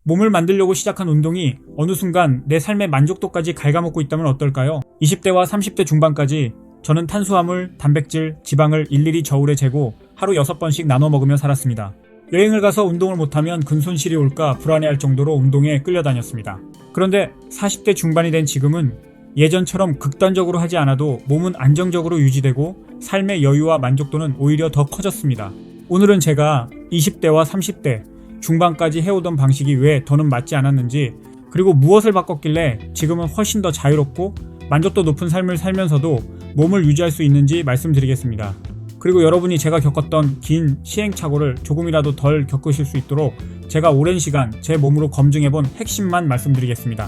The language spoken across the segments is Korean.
몸을 만들려고 시작한 운동이 어느 순간 내 삶의 만족도까지 갉아먹고 있다면 어떨까요? 20대와 30대 중반까지 저는 탄수화물, 단백질, 지방을 일일이 저울에 재고 하루 6번씩 나눠 먹으며 살았습니다. 여행을 가서 운동을 못하면 근손실이 올까 불안해할 정도로 운동에 끌려다녔습니다. 그런데 40대 중반이 된 지금은 예전처럼 극단적으로 하지 않아도 몸은 안정적으로 유지되고 삶의 여유와 만족도는 오히려 더 커졌습니다. 오늘은 제가 20대와 30대 중반까지 해오던 방식이 왜 더는 맞지 않았는지, 그리고 무엇을 바꿨길래 지금은 훨씬 더 자유롭고 만족도 높은 삶을 살면서도 몸을 유지할 수 있는지 말씀드리겠습니다. 그리고 여러분이 제가 겪었던 긴 시행착오를 조금이라도 덜 겪으실 수 있도록 제가 오랜 시간 제 몸으로 검증해본 핵심만 말씀드리겠습니다.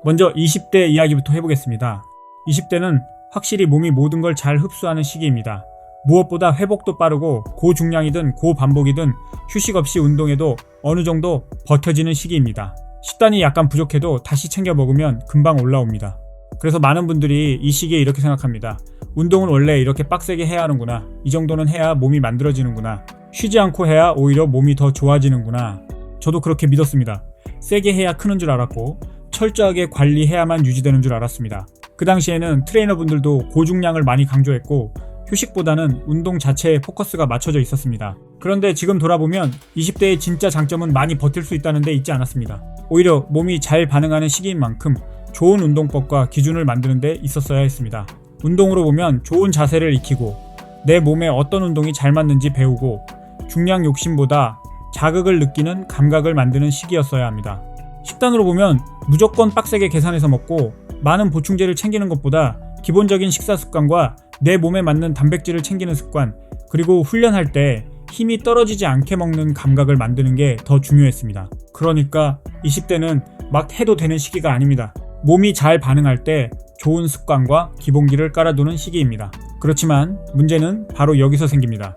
먼저 20대 이야기부터 해보겠습니다. 20대는 확실히 몸이 모든 걸 잘 흡수하는 시기입니다. 무엇보다 회복도 빠르고 고중량이든 고반복이든 휴식 없이 운동해도 어느 정도 버텨지는 시기입니다. 식단이 약간 부족해도 다시 챙겨 먹으면 금방 올라옵니다. 그래서 많은 분들이 이 시기에 이렇게 생각합니다. 운동은 원래 이렇게 빡세게 해야 하는구나. 이 정도는 해야 몸이 만들어지는구나. 쉬지 않고 해야 오히려 몸이 더 좋아지는구나. 저도 그렇게 믿었습니다. 세게 해야 크는 줄 알았고 철저하게 관리해야만 유지되는 줄 알았습니다. 그 당시에는 트레이너분들도 고중량을 많이 강조했고 휴식보다는 운동 자체에 포커스가 맞춰져 있었습니다. 그런데 지금 돌아보면 20대의 진짜 장점은 많이 버틸 수 있다는 데 있지 않았습니다. 오히려 몸이 잘 반응하는 시기인 만큼 좋은 운동법과 기준을 만드는 데 있었어야 했습니다. 운동으로 보면 좋은 자세를 익히고 내 몸에 어떤 운동이 잘 맞는지 배우고 중량 욕심보다 자극을 느끼는 감각을 만드는 시기였어야 합니다. 식단으로 보면 무조건 빡세게 계산해서 먹고 많은 보충제를 챙기는 것보다 기본적인 식사 습관과 내 몸에 맞는 단백질을 챙기는 습관, 그리고 훈련할 때 힘이 떨어지지 않게 먹는 감각을 만드는 게 더 중요했습니다. 그러니까 20대는 막 해도 되는 시기가 아닙니다. 몸이 잘 반응할 때 좋은 습관과 기본기를 깔아두는 시기입니다. 그렇지만 문제는 바로 여기서 생깁니다.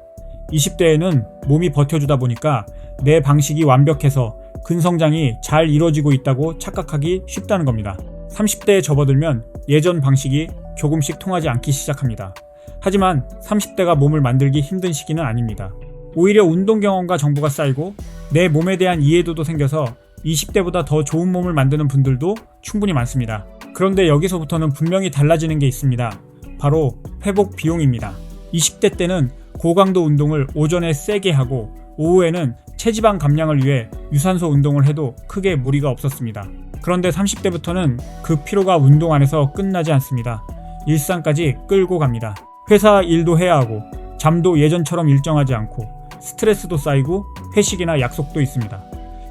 20대에는 몸이 버텨주다 보니까 내 방식이 완벽해서 근성장이 잘 이루어지고 있다고 착각하기 쉽다는 겁니다. 30대에 접어들면 예전 방식이 조금씩 통하지 않기 시작합니다. 하지만 30대가 몸을 만들기 힘든 시기는 아닙니다. 오히려 운동 경험과 정보가 쌓이고 내 몸에 대한 이해도도 생겨서 20대보다 더 좋은 몸을 만드는 분들도 충분히 많습니다. 그런데 여기서부터는 분명히 달라지는 게 있습니다. 바로 회복 비용입니다. 20대 때는 고강도 운동을 오전에 세게 하고 오후에는 체지방 감량을 위해 유산소 운동을 해도 크게 무리가 없었습니다. 그런데 30대부터는 그 피로가 운동 안에서 끝나지 않습니다. 일상까지 끌고 갑니다. 회사 일도 해야 하고 잠도 예전처럼 일정하지 않고 스트레스도 쌓이고 회식이나 약속도 있습니다.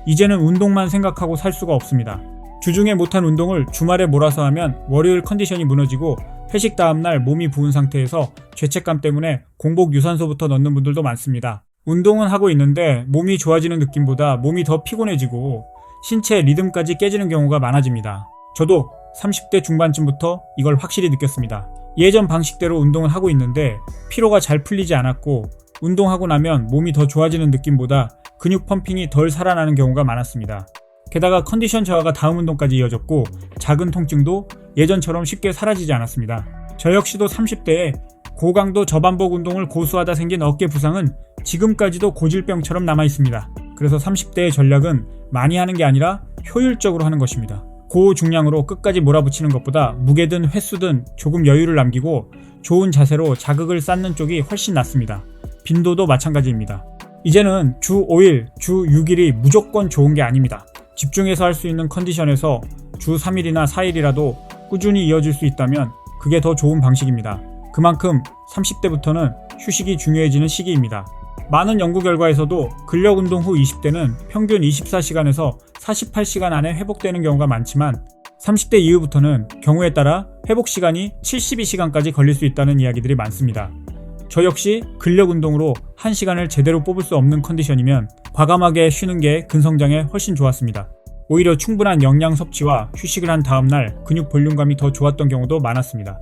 이제는 운동만 생각하고 살 수가 없습니다. 주중에 못한 운동을 주말에 몰아서 하면 월요일 컨디션이 무너지고 회식 다음날 몸이 부은 상태에서 죄책감 때문에 공복 유산소부터 넣는 분들도 많습니다. 운동은 하고 있는데 몸이 좋아지는 느낌보다 몸이 더 피곤해지고 신체 리듬까지 깨지는 경우가 많아집니다. 저도 30대 중반쯤부터 이걸 확실히 느꼈습니다. 예전 방식대로 운동을 하고 있는데 피로가 잘 풀리지 않았고 운동하고 나면 몸이 더 좋아지는 느낌보다 근육 펌핑이 덜 살아나는 경우가 많았습니다. 게다가 컨디션 저하가 다음 운동까지 이어졌고 작은 통증도 예전처럼 쉽게 사라지지 않았습니다. 저 역시도 30대에 고강도 저반복 운동을 고수하다 생긴 어깨 부상은 지금까지도 고질병처럼 남아있습니다. 그래서 30대의 전략은 많이 하는 게 아니라 효율적으로 하는 것입니다. 고중량으로 끝까지 몰아붙이는 것보다 무게든 횟수든 조금 여유를 남기고 좋은 자세로 자극을 쌓는 쪽이 훨씬 낫습니다. 빈도도 마찬가지입니다. 이제는 주 5일, 주 6일이 무조건 좋은 게 아닙니다. 집중해서 할 수 있는 컨디션에서 주 3일이나 4일이라도 꾸준히 이어질 수 있다면 그게 더 좋은 방식입니다. 그만큼 30대부터는 휴식이 중요해지는 시기입니다. 많은 연구 결과에서도 근력 운동 후 20대는 평균 24시간에서 48시간 안에 회복되는 경우가 많지만 30대 이후부터는 경우에 따라 회복 시간이 72시간까지 걸릴 수 있다는 이야기들이 많습니다. 저 역시 근력 운동으로 1시간을 제대로 뽑을 수 없는 컨디션이면 과감하게 쉬는 게 근성장에 훨씬 좋았습니다. 오히려 충분한 영양 섭취와 휴식을 한 다음날 근육 볼륨감이 더 좋았던 경우도 많았습니다.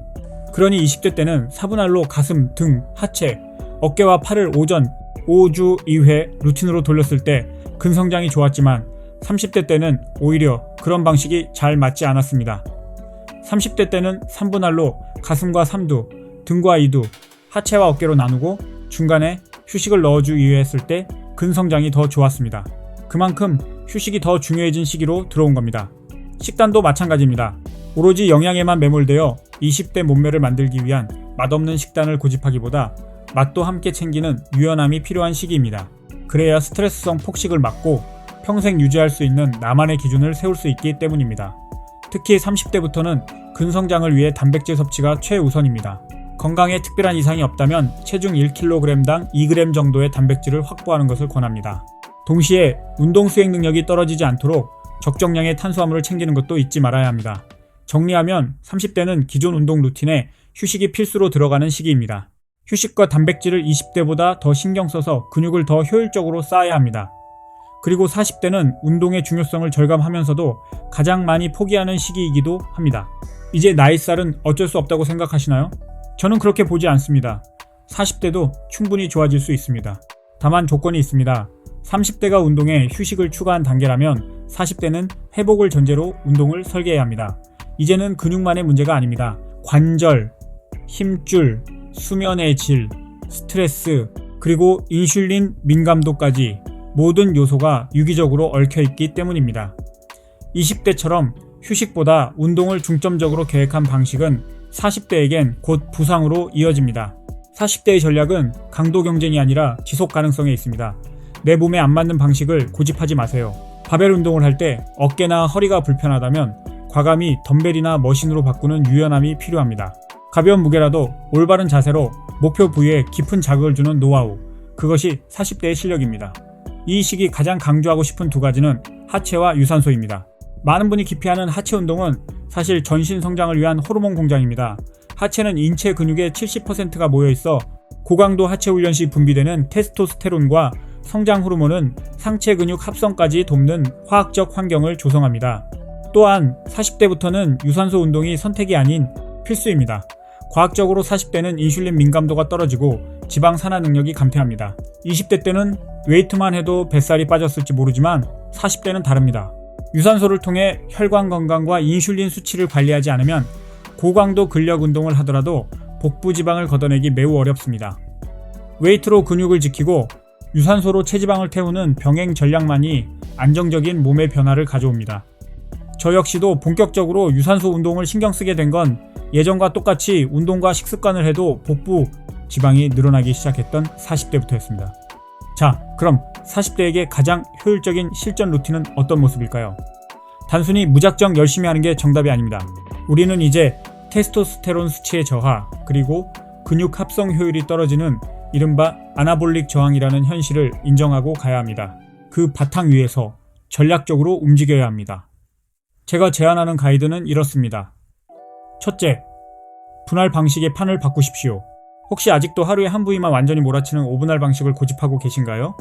그러니 20대 때는 사분할로 가슴, 등, 하체, 어깨와 팔을 오전 5주 2회 루틴으로 돌렸을 때 근성장이 좋았지만 30대 때는 오히려 그런 방식이 잘 맞지 않았습니다. 30대 때는 3분할로 가슴과 3두, 등과 2두, 하체와 어깨로 나누고 중간에 휴식을 넣어주기 위해 했을 때 근성장이 더 좋았습니다. 그만큼 휴식이 더 중요해진 시기로 들어온 겁니다. 식단도 마찬가지입니다. 오로지 영양에만 매몰되어 20대 몸매를 만들기 위한 맛없는 식단을 고집하기보다 맛도 함께 챙기는 유연함이 필요한 시기입니다. 그래야 스트레스성 폭식을 막고 평생 유지할 수 있는 나만의 기준을 세울 수 있기 때문입니다. 특히 30대부터는 근성장을 위해 단백질 섭취가 최우선입니다. 건강에 특별한 이상이 없다면 체중 1kg당 2g 정도의 단백질을 확보하는 것을 권합니다. 동시에 운동 수행 능력이 떨어지지 않도록 적정량의 탄수화물을 챙기는 것도 잊지 말아야 합니다. 정리하면 30대는 기존 운동 루틴에 휴식이 필수로 들어가는 시기입니다. 휴식과 단백질을 20대보다 더 신경 써서 근육을 더 효율적으로 쌓아야 합니다. 그리고 40대는 운동의 중요성을 절감하면서도 가장 많이 포기하는 시기이기도 합니다. 이제 나이살은 어쩔 수 없다고 생각하시나요? 저는 그렇게 보지 않습니다. 40대도 충분히 좋아질 수 있습니다. 다만 조건이 있습니다. 30대가 운동에 휴식을 추가한 단계라면 40대는 회복을 전제로 운동을 설계해야 합니다. 이제는 근육만의 문제가 아닙니다. 관절, 힘줄, 수면의 질, 스트레스, 그리고 인슐린 민감도까지 모든 요소가 유기적으로 얽혀있기 때문입니다. 20대처럼 휴식보다 운동을 중점적으로 계획한 방식은 40대에겐 곧 부상으로 이어집니다. 40대의 전략은 강도 경쟁이 아니라 지속 가능성에 있습니다. 내 몸에 안 맞는 방식을 고집하지 마세요. 바벨 운동을 할 때 어깨나 허리가 불편하다면 과감히 덤벨이나 머신으로 바꾸는 유연함이 필요합니다. 가벼운 무게라도 올바른 자세로 목표 부위에 깊은 자극을 주는 노하우, 그것이 40대의 실력입니다. 이 시기 가장 강조하고 싶은 두 가지는 하체와 유산소입니다. 많은 분이 기피하는 하체 운동은 사실 전신 성장을 위한 호르몬 공장입니다. 하체는 인체 근육의 70%가 모여있어 고강도 하체 훈련 시 분비되는 테스토스테론과 성장 호르몬은 상체 근육 합성까지 돕는 화학적 환경을 조성합니다. 또한 40대부터는 유산소 운동이 선택이 아닌 필수입니다. 과학적으로 40대는 인슐린 민감도가 떨어지고 지방 산화 능력이 감퇴합니다. 20대 때는 웨이트만 해도 뱃살이 빠졌을지 모르지만 40대는 다릅니다. 유산소를 통해 혈관 건강과 인슐린 수치를 관리하지 않으면 고강도 근력 운동을 하더라도 복부 지방을 걷어내기 매우 어렵습니다. 웨이트로 근육을 지키고 유산소로 체지방을 태우는 병행 전략만이 안정적인 몸의 변화를 가져옵니다. 저 역시도 본격적으로 유산소 운동을 신경 쓰게 된 건 예전과 똑같이 운동과 식습관을 해도 복부 지방이 늘어나기 시작했던 40대부터였습니다. 자, 그럼 40대에게 가장 효율적인 실전 루틴은 어떤 모습일까요? 단순히 무작정 열심히 하는 게 정답이 아닙니다. 우리는 이제 테스토스테론 수치의 저하, 그리고 근육 합성 효율이 떨어지는 이른바 아나볼릭 저항이라는 현실을 인정하고 가야 합니다. 그 바탕 위에서 전략적으로 움직여야 합니다. 제가 제안하는 가이드는 이렇습니다. 첫째, 분할 방식의 판을 바꾸십시오. 혹시 아직도 하루에 한 부위만 완전히 몰아치는 5분할 방식을 고집하고 계신가요?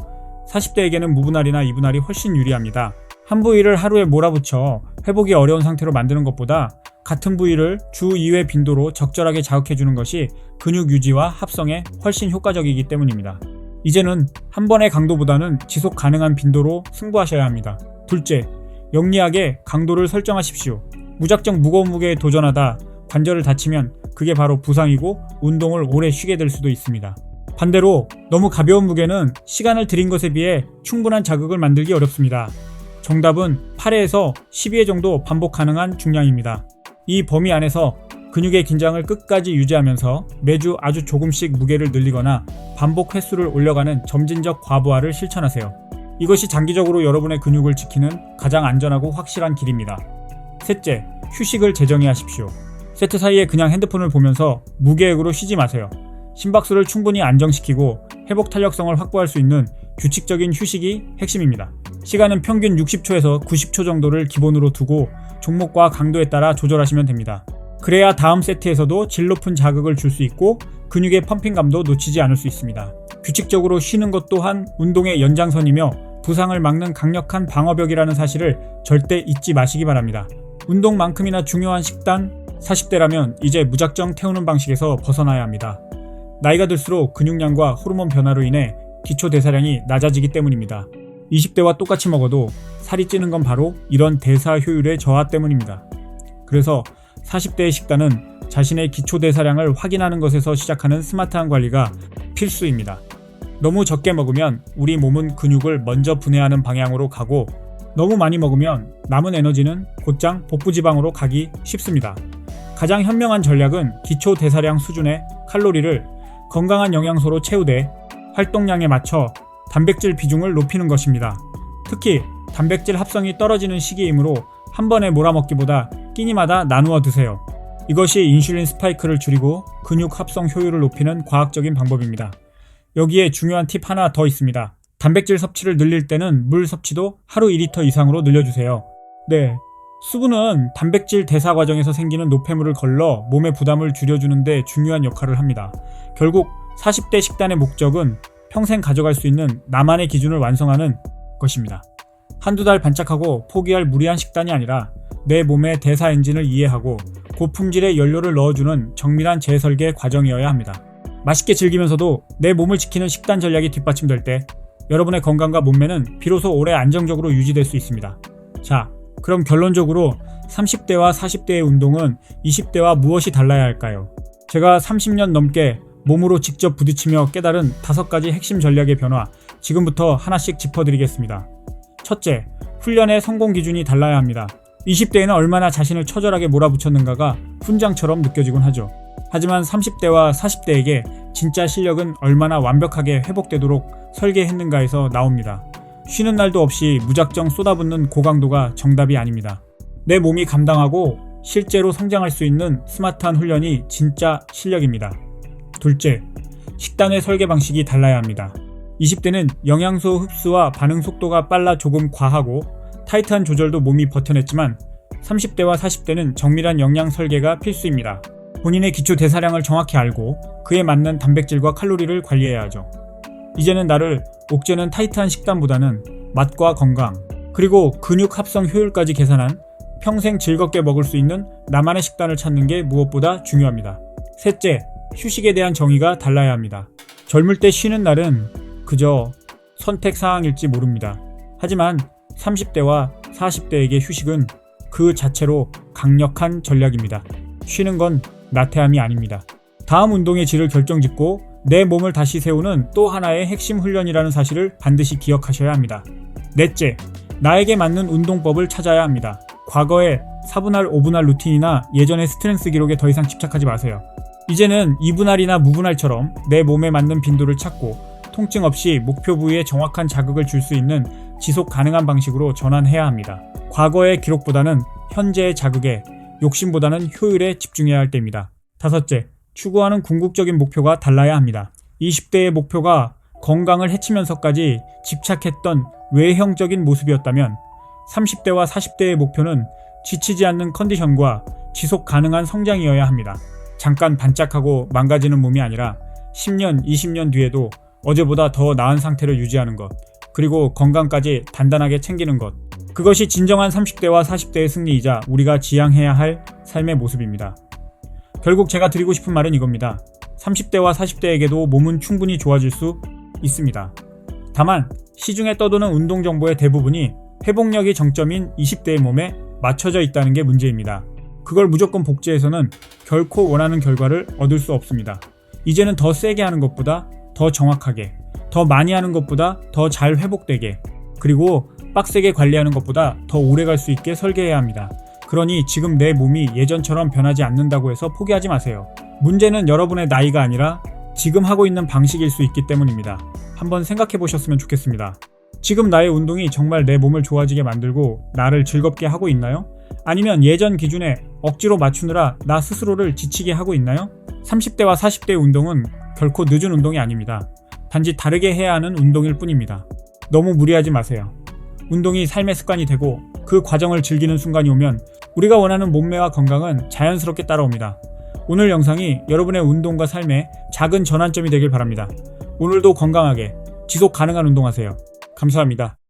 40대에게는 무분할이나 2분할이 훨씬 유리합니다. 한 부위를 하루에 몰아붙여 회복이 어려운 상태로 만드는 것보다 같은 부위를 주 2회 빈도로 적절하게 자극해주는 것이 근육 유지와 합성에 훨씬 효과적이기 때문입니다. 이제는 한 번의 강도보다는 지속 가능한 빈도로 승부하셔야 합니다. 둘째, 영리하게 강도를 설정하십시오. 무작정 무거운 무게에 도전하다 관절을 다치면 그게 바로 부상이고 운동을 오래 쉬게 될 수도 있습니다. 반대로 너무 가벼운 무게는 시간을 들인 것에 비해 충분한 자극을 만들기 어렵습니다. 정답은 8회에서 12회 정도 반복 가능한 중량입니다. 이 범위 안에서 근육의 긴장을 끝까지 유지하면서 매주 아주 조금씩 무게를 늘리거나 반복 횟수를 올려가는 점진적 과부하를 실천하세요. 이것이 장기적으로 여러분의 근육을 지키는 가장 안전하고 확실한 길입니다. 셋째, 휴식을 재정의 하십시오. 세트 사이에 그냥 핸드폰을 보면서 무계획으로 쉬지 마세요. 심박수를 충분히 안정시키고 회복 탄력성을 확보할 수 있는 규칙적인 휴식이 핵심입니다. 시간은 평균 60초에서 90초 정도를 기본으로 두고 종목과 강도에 따라 조절하시면 됩니다. 그래야 다음 세트에서도 질 높은 자극을 줄 수 있고 근육의 펌핑감도 놓치지 않을 수 있습니다. 규칙적으로 쉬는 것 또한 운동의 연장선이며 부상을 막는 강력한 방어벽이라는 사실을 절대 잊지 마시기 바랍니다. 운동만큼이나 중요한 식단, 40대라면 이제 무작정 태우는 방식에서 벗어나야 합니다. 나이가 들수록 근육량과 호르몬 변화로 인해 기초 대사량이 낮아지기 때문입니다. 20대와 똑같이 먹어도 살이 찌는 건 바로 이런 대사 효율의 저하 때문입니다. 그래서 40대의 식단은 자신의 기초 대사량을 확인하는 것에서 시작하는 스마트한 관리가 필수입니다. 너무 적게 먹으면 우리 몸은 근육을 먼저 분해하는 방향으로 가고 너무 많이 먹으면 남은 에너지는 곧장 복부지방으로 가기 쉽습니다. 가장 현명한 전략은 기초 대사량 수준의 칼로리를 건강한 영양소로 채우되 활동량에 맞춰 단백질 비중을 높이는 것입니다. 특히 단백질 합성이 떨어지는 시기이므로 한 번에 몰아먹기보다 끼니마다 나누어 드세요. 이것이 인슐린 스파이크를 줄이고 근육 합성 효율을 높이는 과학적인 방법입니다. 여기에 중요한 팁 하나 더 있습니다. 단백질 섭취를 늘릴 때는 물 섭취도 하루 2리터 이상으로 늘려주세요. 네, 수분은 단백질 대사 과정에서 생기는 노폐물을 걸러 몸의 부담을 줄여주는 데 중요한 역할을 합니다. 결국 40대 식단의 목적은 평생 가져갈 수 있는 나만의 기준을 완성하는 것입니다. 한두 달 반짝하고 포기할 무리한 식단이 아니라 내 몸의 대사 엔진을 이해하고 고품질의 연료를 넣어주는 정밀한 재설계 과정이어야 합니다. 맛있게 즐기면서도 내 몸을 지키는 식단 전략이 뒷받침될 때 여러분의 건강과 몸매는 비로소 오래 안정적으로 유지될 수 있습니다. 자, 그럼 결론적으로 30대와 40대의 운동은 20대와 무엇이 달라야 할까요? 제가 30년 넘게 몸으로 직접 부딪히며 깨달은 5가지 핵심 전략의 변화, 지금부터 하나씩 짚어드리겠습니다. 첫째, 훈련의 성공 기준이 달라야 합니다. 20대에는 얼마나 자신을 처절하게 몰아붙였는가가 훈장처럼 느껴지곤 하죠. 하지만 30대와 40대에게 진짜 실력은 얼마나 완벽하게 회복되도록 설계했는가에서 나옵니다. 쉬는 날도 없이 무작정 쏟아붓는 고강도가 정답이 아닙니다. 내 몸이 감당하고 실제로 성장할 수 있는 스마트한 훈련이 진짜 실력입니다. 둘째, 식단의 설계 방식이 달라야 합니다. 20대는 영양소 흡수와 반응 속도가 빨라 조금 과하고 타이트한 조절도 몸이 버텨냈지만 30대와 40대는 정밀한 영양 설계가 필수입니다. 본인의 기초 대사량을 정확히 알고 그에 맞는 단백질과 칼로리를 관리해야 하죠. 이제는 나를 옥죄는 타이트한 식단보다는 맛과 건강, 그리고 근육 합성 효율까지 계산한 평생 즐겁게 먹을 수 있는 나만의 식단을 찾는 게 무엇보다 중요합니다. 셋째, 휴식에 대한 정의가 달라야 합니다. 젊을 때 쉬는 날은 그저 선택사항일지 모릅니다. 하지만 30대와 40대에게 휴식은 그 자체로 강력한 전략입니다. 쉬는 건 나태함이 아닙니다. 다음 운동의 질을 결정짓고 내 몸을 다시 세우는 또 하나의 핵심 훈련이라는 사실을 반드시 기억하셔야 합니다. 넷째, 나에게 맞는 운동법을 찾아야 합니다. 과거의 4분할, 5분할 루틴이나 예전의 스트렝스 기록에 더 이상 집착하지 마세요. 이제는 2분할이나 무분할처럼 내 몸에 맞는 빈도를 찾고 통증 없이 목표 부위에 정확한 자극을 줄 수 있는 지속 가능한 방식으로 전환해야 합니다. 과거의 기록보다는 현재의 자극에, 욕심보다는 효율에 집중해야 할 때입니다. 다섯째, 추구하는 궁극적인 목표가 달라야 합니다. 20대의 목표가 건강을 해치면서까지 집착했던 외형적인 모습이었다면 30대와 40대의 목표는 지치지 않는 컨디션과 지속 가능한 성장이어야 합니다. 잠깐 반짝하고 망가지는 몸이 아니라 10년, 20년 뒤에도 어제보다 더 나은 상태를 유지하는 것, 그리고 건강까지 단단하게 챙기는 것, 그것이 진정한 30대와 40대의 승리이자 우리가 지향해야 할 삶의 모습입니다. 결국 제가 드리고 싶은 말은 이겁니다. 30대와 40대에게도 몸은 충분히 좋아질 수 있습니다. 다만 시중에 떠도는 운동 정보의 대부분이 회복력이 정점인 20대의 몸에 맞춰져 있다는 게 문제입니다. 그걸 무조건 복제해서는 결코 원하는 결과를 얻을 수 없습니다. 이제는 더 세게 하는 것보다 더 정확하게, 더 많이 하는 것보다 더 잘 회복되게, 그리고 빡세게 관리하는 것보다 더 오래 갈 수 있게 설계해야 합니다. 그러니 지금 내 몸이 예전처럼 변하지 않는다고 해서 포기하지 마세요. 문제는 여러분의 나이가 아니라 지금 하고 있는 방식일 수 있기 때문입니다. 한번 생각해 보셨으면 좋겠습니다. 지금 나의 운동이 정말 내 몸을 좋아지게 만들고 나를 즐겁게 하고 있나요? 아니면 예전 기준에 억지로 맞추느라 나 스스로를 지치게 하고 있나요? 30대와 40대의 운동은 결코 늦은 운동이 아닙니다. 단지 다르게 해야 하는 운동일 뿐입니다. 너무 무리하지 마세요. 운동이 삶의 습관이 되고 그 과정을 즐기는 순간이 오면 우리가 원하는 몸매와 건강은 자연스럽게 따라옵니다. 오늘 영상이 여러분의 운동과 삶에 작은 전환점이 되길 바랍니다. 오늘도 건강하게 지속 가능한 운동하세요. 감사합니다.